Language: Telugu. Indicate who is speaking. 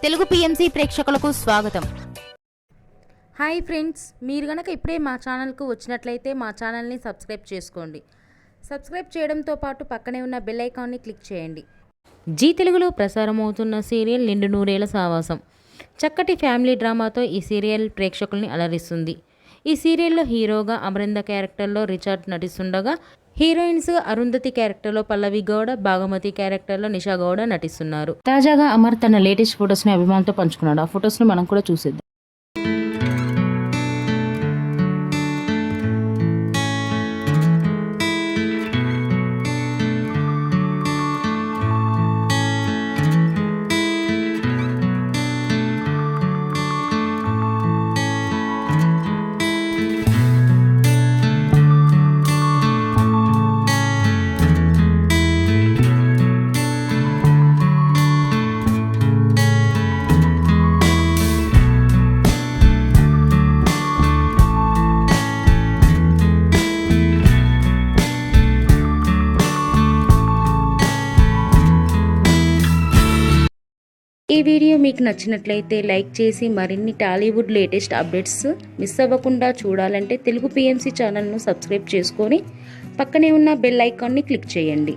Speaker 1: తెలుగు పిఎంసి ప్రేక్షకులకు స్వాగతం.
Speaker 2: హాయ్ ఫ్రెండ్స్, మీరు గనక ఇప్పుడే మా ఛానల్కు వచ్చినట్లయితే మా ఛానల్ని సబ్స్క్రైబ్ చేసుకోండి. సబ్స్క్రైబ్ చేయడంతో పాటు పక్కనే ఉన్న బెల్ ఐకాన్ని క్లిక్ చేయండి.
Speaker 3: జీ తెలుగులో ప్రసారమవుతున్న సీరియల్ నిండు నూరేళ్ల సావాసం చక్కటి ఫ్యామిలీ డ్రామాతో ఈ సీరియల్ ప్రేక్షకుల్ని అలరిస్తుంది. ఈ సీరియల్లో హీరోగా అమరింద క్యారెక్టర్లో రిచార్డ్ నటిస్తుండగా, హీరోయిన్స్ అరుంధతి క్యారెక్టర్లో పల్లవి గౌడ, భాగమతి క్యారెక్టర్లో నిషా గౌడ నటిస్తున్నారు. తాజాగా అమర్ తన లేటెస్ట్ ఫొటోస్ని అభిమానులతో పంచుకున్నాడు. ఆ ఫొటోస్ని మనం కూడా చూసేద్దాం. ఈ వీడియో మీకు నచ్చినట్లయితే లైక్ చేసి మరిన్ని టాలీవుడ్ లేటెస్ట్ అప్డేట్స్ మిస్ అవ్వకుండా చూడాలంటే తెలుగు పిఎంసి ఛానల్ను సబ్స్క్రైబ్ చేసుకొని పక్కనే ఉన్న బెల్ ఐకాన్ని క్లిక్ చేయండి.